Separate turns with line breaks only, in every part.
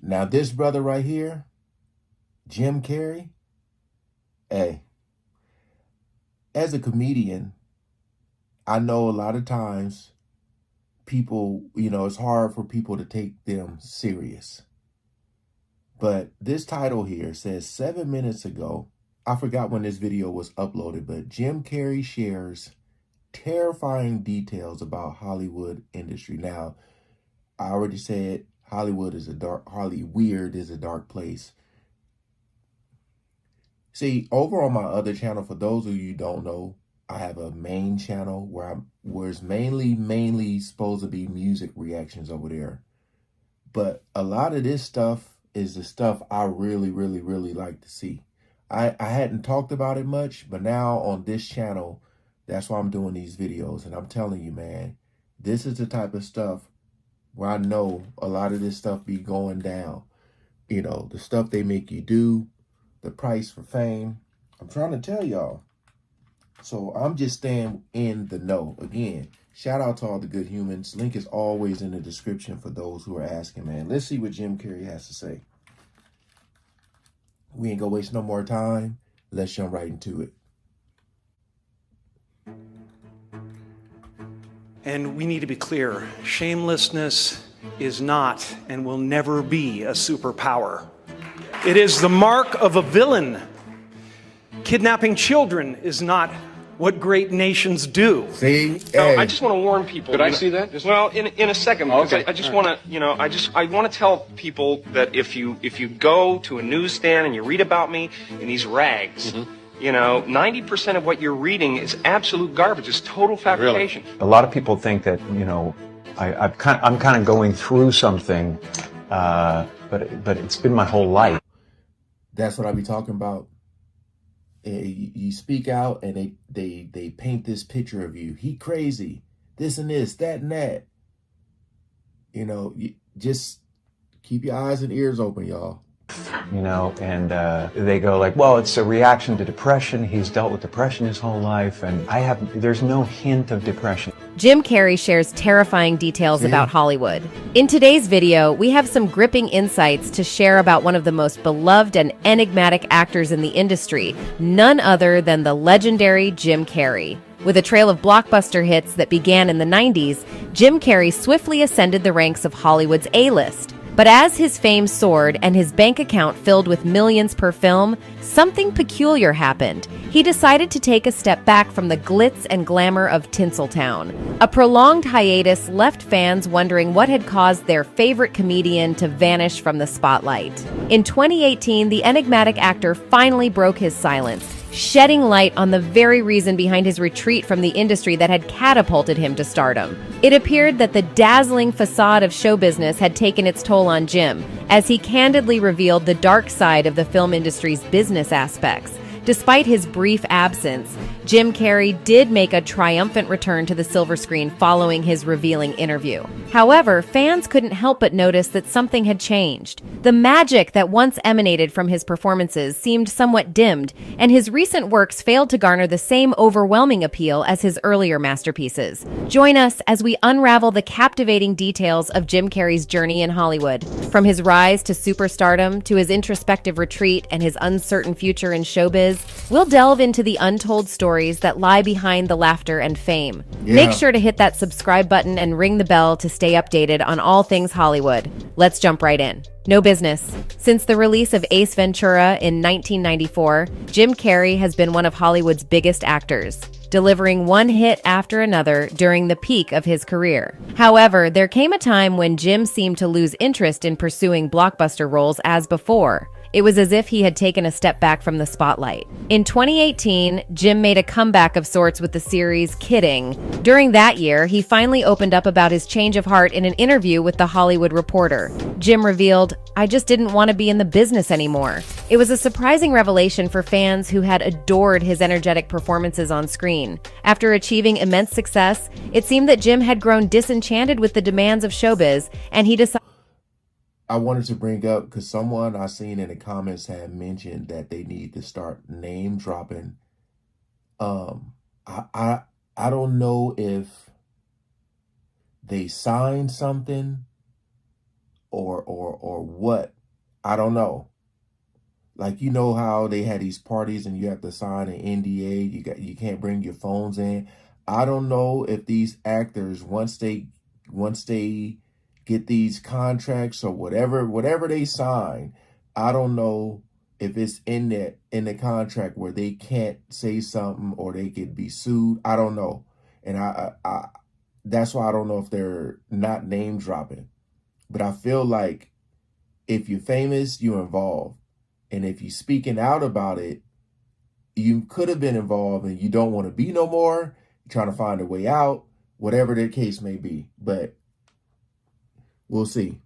Now this brother right here, Jim Carrey, hey, as a comedian, I know a lot of times people, it's hard for people to take them serious. But this title here says 7 minutes ago, I forgot when this video was uploaded, but Jim Carrey shares terrifying details about Hollywood industry. Now, I already said Hollywood is a dark place. See, over on my other channel, for those of you who don't know, I have a main channel where it's mainly supposed to be music reactions over there. But a lot of this stuff is the stuff I really like to see. I hadn't talked about it much, but now on this channel, that's why I'm doing these videos. And I'm telling you, man, this is the type of stuff where I know a lot of this stuff be going down. The stuff they make you do, the price for fame. I'm trying to tell y'all. So I'm just staying in the know. Again, shout out to all the good humans. Link is always in the description for those who are asking, man. Let's see what Jim Carrey has to say. We ain't gonna waste no more time. Let's jump right into it.
And we need to be clear, shamelessness is not and will never be a superpower. It is the mark of a villain. Kidnapping children is not what great nations do.
See?
Hey. I just want to warn people.
Could I see that?
Well, in a second, because
okay.
I just want to, I want to tell people that if you go to a newsstand and you read about me in these rags, 90% of what you're reading is absolute garbage. It's total fabrication.
Really? A lot of people think that, I'm kind of going through something, but it's been my whole life.
That's what I be talking about. You speak out and they paint this picture of you. He crazy, this and this, that and that. You just keep your eyes and ears open, y'all.
And they go like, well, it's a reaction to depression. He's dealt with depression his whole life, and there's no hint of depression.
Jim Carrey shares terrifying details about Hollywood. In today's video, we have some gripping insights to share about one of the most beloved and enigmatic actors in the industry, none other than the legendary Jim Carrey. With a trail of blockbuster hits that began in the 90s, Jim Carrey swiftly ascended the ranks of Hollywood's A-list. But as his fame soared and his bank account filled with millions per film, something peculiar happened. He decided to take a step back from the glitz and glamour of Tinseltown. A prolonged hiatus left fans wondering what had caused their favorite comedian to vanish from the spotlight. In 2018, the enigmatic actor finally broke his silence, shedding light on the very reason behind his retreat from the industry that had catapulted him to stardom. It appeared that the dazzling facade of show business had taken its toll on Jim, as he candidly revealed the dark side of the film industry's business aspects. Despite his brief absence, Jim Carrey did make a triumphant return to the silver screen following his revealing interview. However, fans couldn't help but notice that something had changed. The magic that once emanated from his performances seemed somewhat dimmed, and his recent works failed to garner the same overwhelming appeal as his earlier masterpieces. Join us as we unravel the captivating details of Jim Carrey's journey in Hollywood. From his rise to superstardom to his introspective retreat and his uncertain future in showbiz, we'll delve into the untold stories that lie behind the laughter and fame. Make sure to hit that subscribe button and ring the bell to stay updated on all things Hollywood. Let's jump right in. No business. Since the release of Ace Ventura in 1994, Jim Carrey has been one of Hollywood's biggest actors, delivering one hit after another during the peak of his career. However, there came a time when Jim seemed to lose interest in pursuing blockbuster roles as before. It was as if he had taken a step back from the spotlight. In 2018, Jim made a comeback of sorts with the series Kidding. During that year, he finally opened up about his change of heart in an interview with The Hollywood Reporter. Jim revealed, "I just didn't want to be in the business anymore." It was a surprising revelation for fans who had adored his energetic performances on screen. After achieving immense success, it seemed that Jim had grown disenchanted with the demands of showbiz, and he decided
I wanted to bring up, because someone I seen in the comments had mentioned that they need to start name dropping. I don't know if they signed something or what, I don't know. Like, you know how they had these parties and you have to sign an NDA, you can't bring your phones in. I don't know if these actors, once they get these contracts or whatever they sign, I don't know if it's in the contract where they can't say something or they could be sued. I don't know. And I that's why I don't know if they're not name dropping. But I feel like if you're famous, you're involved. And if you're speaking out about it, you could have been involved and you don't want to be no more. You're trying to find a way out, whatever the case may be. But we'll see.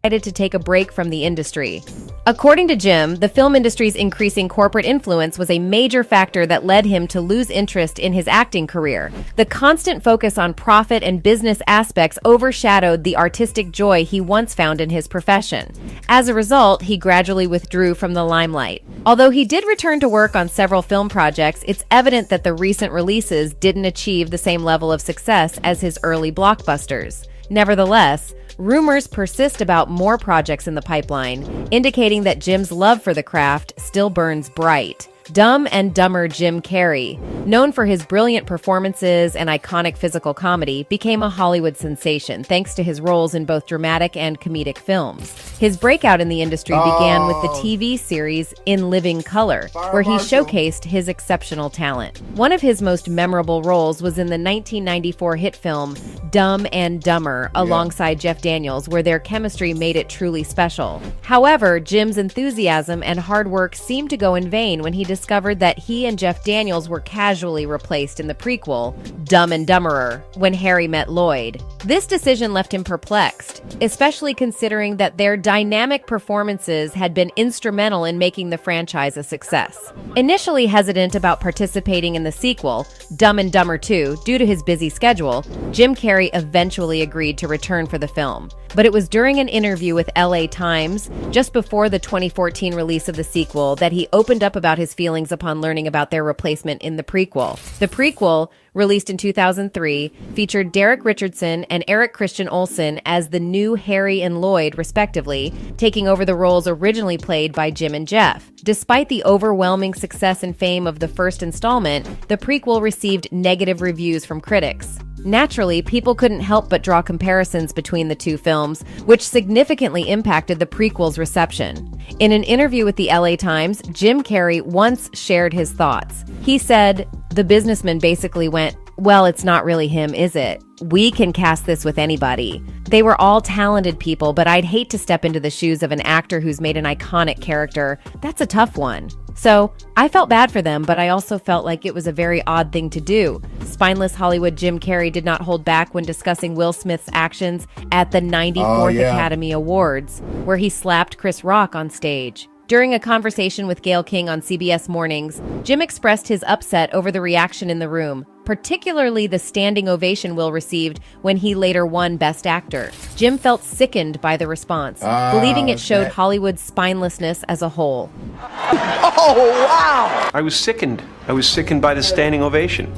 To take a break from the industry. According to Jim, the film industry's increasing corporate influence was a major factor that led him to lose interest in his acting career. The constant focus on profit and business aspects overshadowed the artistic joy he once found in his profession. As a result, he gradually withdrew from the limelight. Although he did return to work on several film projects, it's evident that the recent releases didn't achieve the same level of success as his early blockbusters. Nevertheless, rumors persist about more projects in the pipeline, indicating that Jim's love for the craft still burns bright. Dumb and Dumber Jim Carrey, known for his brilliant performances and iconic physical comedy, became a Hollywood sensation thanks to his roles in both dramatic and comedic films. His breakout in the industry began with the TV series In Living Color, where he showcased his exceptional talent. One of his most memorable roles was in the 1994 hit film Dumb and Dumber alongside Jeff Daniels, where their chemistry made it truly special. However, Jim's enthusiasm and hard work seemed to go in vain when he discovered that he and Jeff Daniels were casually replaced in the prequel, Dumb and Dumberer, when Harry met Lloyd. This decision left him perplexed, especially considering that their dynamic performances had been instrumental in making the franchise a success. Initially hesitant about participating in the sequel, Dumb and Dumber 2, due to his busy schedule, Jim Carrey eventually agreed to return for the film. But it was during an interview with LA Times, just before the 2014 release of the sequel, that he opened up about his feelings upon learning about their replacement in the prequel. The prequel, released in 2003, featured Derek Richardson and Eric Christian Olsen as the new Harry and Lloyd, respectively, taking over the roles originally played by Jim and Jeff. Despite the overwhelming success and fame of the first installment, the prequel received negative reviews from critics. Naturally, people couldn't help but draw comparisons between the two films, which significantly impacted the prequel's reception. In an interview with the LA Times, Jim Carrey once shared his thoughts. He said, "The businessman basically went, 'Well, it's not really him, is it? We can cast this with anybody. They were all talented people, but I'd hate to step into the shoes of an actor who's made an iconic character. That's a tough one.' So, I felt bad for them, but I also felt like it was a very odd thing to do." Spineless Hollywood Jim Carrey did not hold back when discussing Will Smith's actions at the 94th Academy Awards, where he slapped Chris Rock on stage. During a conversation with Gayle King on CBS Mornings, Jim expressed his upset over the reaction in the room, particularly the standing ovation Will received when he later won Best Actor. Jim felt sickened by the response, believing it showed Hollywood's spinelessness as a whole.
Oh, wow!
I was sickened. I was sickened by the standing ovation.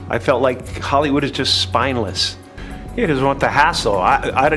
I felt like Hollywood is just spineless. He doesn't want the hassle. I'd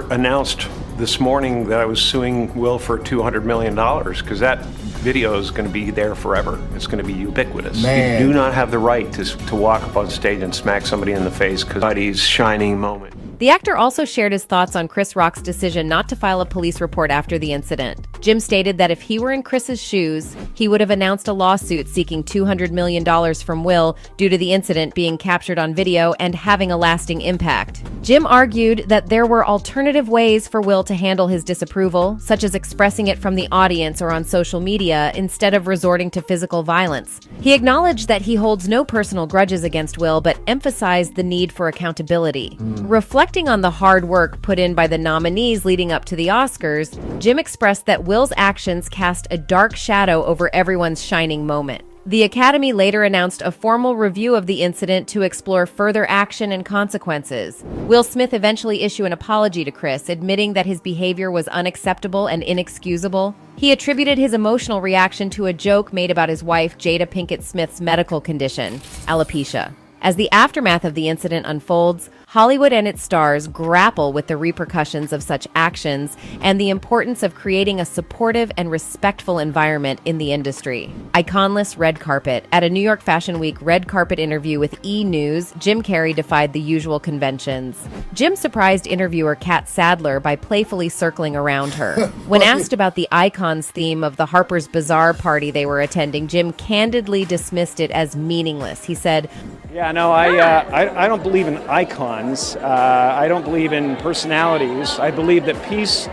announced this morning that I was suing Will for $200 million because that video is going to be there forever. It's going to be ubiquitous.
Man.
You do not have the right to walk up on stage and smack somebody in the face because somebody's shining moment.
The actor also shared his thoughts on Chris Rock's decision not to file a police report after the incident. Jim stated that if he were in Chris's shoes, he would have announced a lawsuit seeking $200 million from Will due to the incident being captured on video and having a lasting impact. Jim argued that there were alternative ways for Will to handle his disapproval, such as expressing it from the audience or on social media instead of resorting to physical violence. He acknowledged that he holds no personal grudges against Will, but emphasized the need for accountability. Reflecting on the hard work put in by the nominees leading up to the Oscars, Jim expressed that Will's actions cast a dark shadow over everyone's shining moment. The Academy later announced a formal review of the incident to explore further action and consequences. Will Smith eventually issued an apology to Chris, admitting that his behavior was unacceptable and inexcusable. He attributed his emotional reaction to a joke made about his wife, Jada Pinkett Smith's medical condition, alopecia. As the aftermath of the incident unfolds, Hollywood and its stars grapple with the repercussions of such actions and the importance of creating a supportive and respectful environment in the industry. Iconless red carpet. At a New York Fashion Week red carpet interview with E! News, Jim Carrey defied the usual conventions. Jim surprised interviewer Kat Sadler by playfully circling around her. When asked about the Icons theme of the Harper's Bazaar party they were attending, Jim candidly dismissed it as meaningless. He said,
Yeah, no, I don't believe in icons. I don't believe in personalities. I believe that peace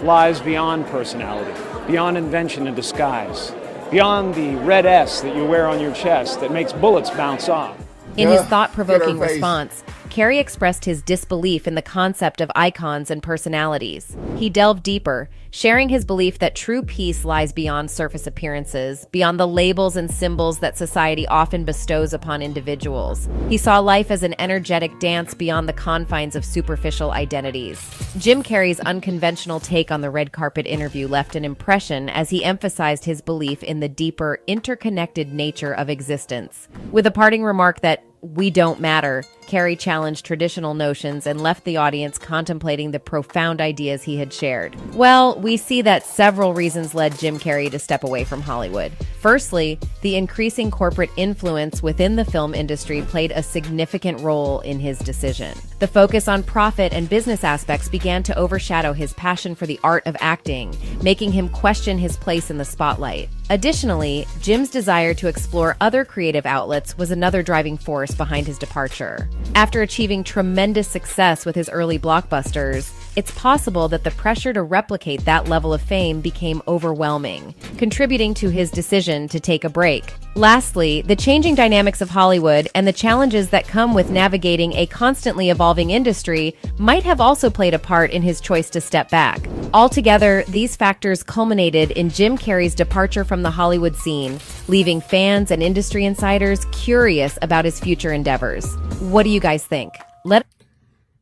lies beyond personality, beyond invention and disguise, beyond the red S that you wear on your chest that makes bullets bounce off.
In his thought-provoking response, Carrey expressed his disbelief in the concept of icons and personalities. He delved deeper, sharing his belief that true peace lies beyond surface appearances, beyond the labels and symbols that society often bestows upon individuals. He saw life as an energetic dance beyond the confines of superficial identities. Jim Carrey's unconventional take on the red carpet interview left an impression as he emphasized his belief in the deeper, interconnected nature of existence. With a parting remark that "we don't matter," Carrey challenged traditional notions and left the audience contemplating the profound ideas he had shared. Well, we see that several reasons led Jim Carrey to step away from Hollywood. Firstly, the increasing corporate influence within the film industry played a significant role in his decision. The focus on profit and business aspects began to overshadow his passion for the art of acting, making him question his place in the spotlight. Additionally, Jim's desire to explore other creative outlets was another driving force behind his departure. After achieving tremendous success with his early blockbusters, it's possible that the pressure to replicate that level of fame became overwhelming, contributing to his decision to take a break. Lastly, the changing dynamics of Hollywood and the challenges that come with navigating a constantly evolving industry might have also played a part in his choice to step back. Altogether, these factors culminated in Jim Carrey's departure from the Hollywood scene, leaving fans and industry insiders curious about his future endeavors. What do you guys think?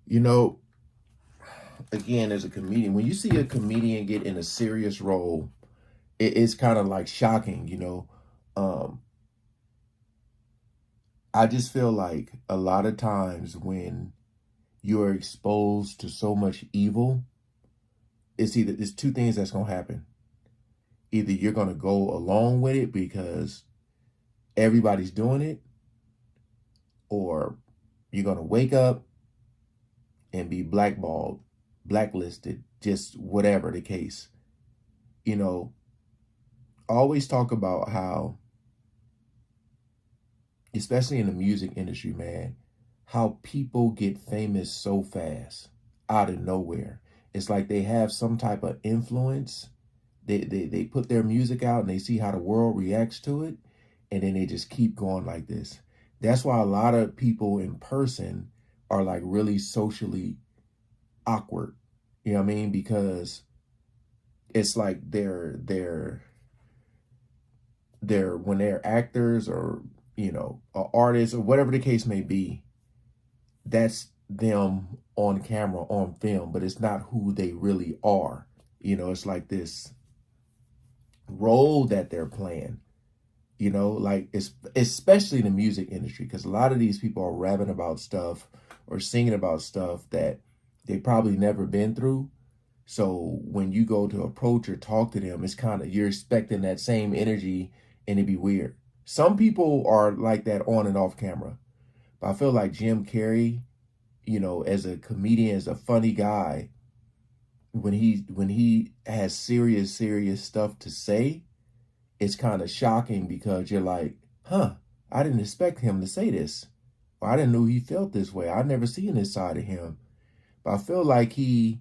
You know, again, as a comedian, when you see a comedian get in a serious role, it's kind of like shocking, you know. I just feel like a lot of times when you're exposed to so much evil, it's two things that's going to happen. Either you're going to go along with it because everybody's doing it, or you're going to wake up and be blackballed, blacklisted, just whatever the case. You know, always talk about how, especially in the music industry, man, how people get famous so fast out of nowhere. It's like they have some type of influence. They put their music out and they see how the world reacts to it, and then they just keep going like this. That's why a lot of people in person are like really socially awkward. You know what I mean? Because it's like they're when they're actors or, you know, artists or whatever the case may be, that's them on camera, on film, but it's not who they really are. You know, it's like this role that they're playing, you know, like it's especially in the music industry, because a lot of these people are rapping about stuff or singing about stuff that they probably never been through. So when you go to approach or talk to them, it's kind of, you're expecting that same energy, and it'd be weird. Some people are like that on and off camera, but I feel like Jim Carrey, you know, as a comedian, as a funny guy, when he has serious stuff to say, it's kind of shocking because you're like, huh, I didn't expect him to say this. Or I didn't know he felt this way. I've never seen this side of him. But I feel like he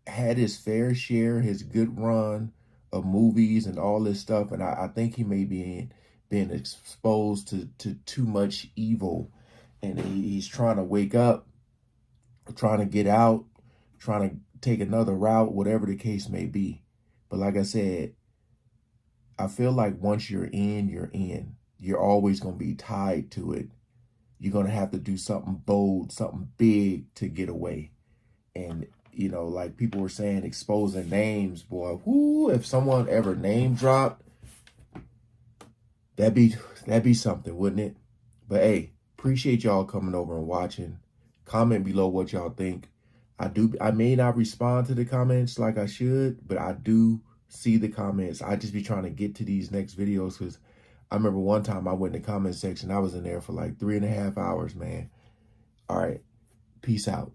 had his fair share, his good run of movies and all this stuff. And I think he may be being exposed to too much evil. And he's trying to wake up, trying to get out, trying to take another route, whatever the case may be. But like I said, I feel like once you're in, you're in. You're always going to be tied to it. You're going to have to do something bold, something big to get away. And, you know, like people were saying, exposing names, boy, whoo, if someone ever name dropped That'd be something, wouldn't it? But hey, appreciate y'all coming over and watching. Comment below what y'all think. I may not respond to the comments like I should, but I do see the comments. I just be trying to get to these next videos because I remember one time I went in the comment section. I was in there for like 3.5 hours, man. All right. Peace out.